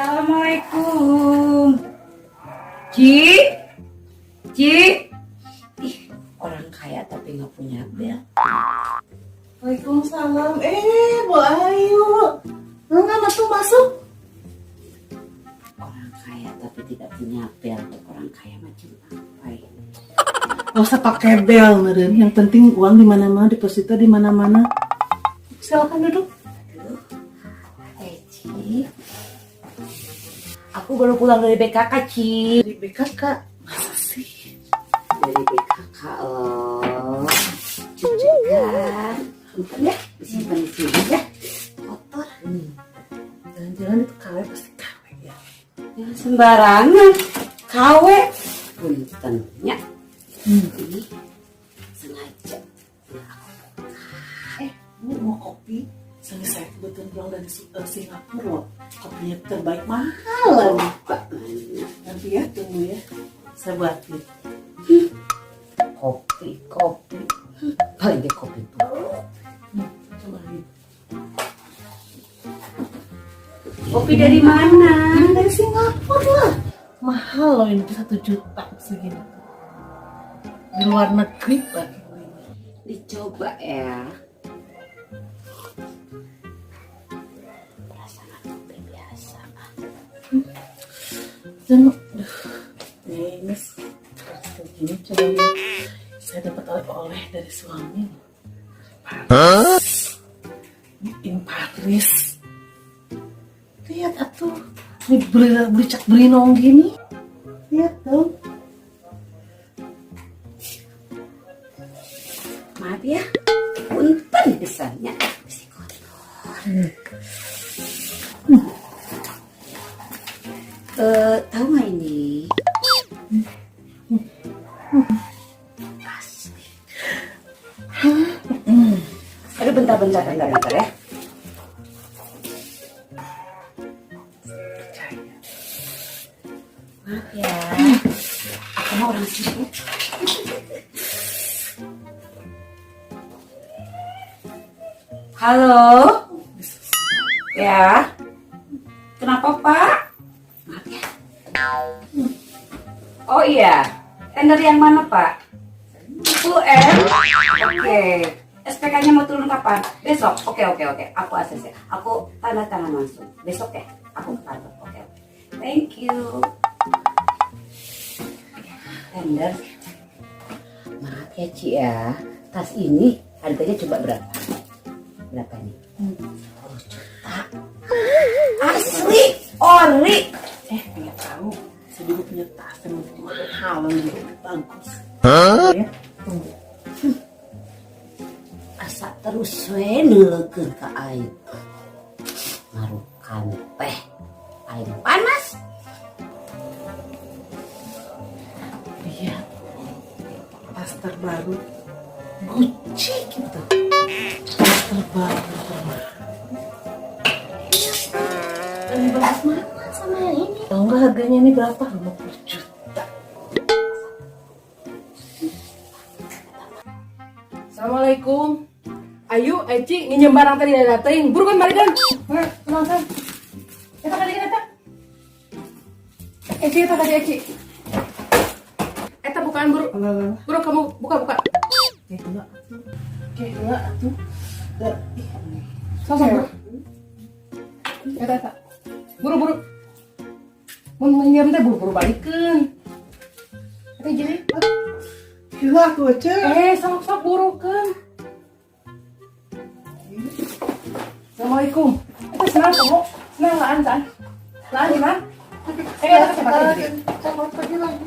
Assalamualaikum. Ci. Ih, orang kaya tapi nggak punya bel. Waalaikumsalam. Bu Ayu. Enggak tuh masuk. Orang kaya tapi tidak punya bel. Orang kaya macam apa ya? Gak usah pakai bel, meren. Yang penting uang di mana-mana, deposito di mana-mana. Silakan duduk. Ci. Aku baru pulang dari BKK, Ci. Dari BKK. Masa sih? Dari BKK loh. Cucu kan. Bentar ya, disimpan di sini ya. Kotor. Jangan-jangan itu KW pasti KW ya. Jangan sembarangan. KW. Puntennya. Ini sengaja. Bu mau kopi? Soalnya saya kebetulan pulang dari Singapura loh. Kopinya terbaik, mahal. Pak. Nanti ya, tunggu ya. Saya buatin. Kopi. Paling dia kopi tuh. Coba lihat. Kopi dari mana? Dari Singapura lah. Mahal loh ini, 1 juta segini. Di luar negeri Pak. Dicoba ya. Perasaan kopi biasa. Dan ini segini coba lihat. Saya dapat oleh-oleh dari suami. Paris. In Paris. Lihat atuh. Ini beli cak berinong gini. Lihat dong. Maaf ya, punten pisannya. Masih kotor. Tahu nggak ini? Asli. Aduh, bentar ya. Maaf ya, aku mau orang sibuk. Halo, ya, kenapa Pak? Maaf ya. Oh iya, tender yang mana Pak? UM? Oke. SPK-nya mau turun kapan? Besok? Oke. Aku ACC. Aku tanda tangan langsung. Besok ya? Aku ke kantor. Oke. Thank you. Tender. Maaf ya Ci ya. Tas ini harganya coba berapa? Berapa nih? 10 juta. Asli, ori. Nggak tahu. Saya juga punya tas yang mahal, yang bagus. Ya, tunggu. Asa terus we neulekeun ka aing. Ngarukan teh. Aing panas. Lihat. Tas terbaru. Gucci gitu. Tas terbaru termahal. Lebih bagus mana sama yang ini? Tahu nggak harganya ini berapa? 50 juta. Assalamualaikum. Ayu, Eci, nginjem barang tadi dari dating. Buru kan balik kan? Tenang kan? Eta tadi kan eta? Eci, eta tadi Eci. Eta bukaan buru. Enggak. Buru kamu buka. Enggak. Oke, enggak tuh. Sosok buru. Eta. Buru. Mun nginjem teh buru balikeun. Eta jadi. Gila aku aja. Sok burukeun. Assalamualaikum. Eta senang kamu? Senang laan kan? Laan di mana? Eta pakai jadi. Sama pergi lagi.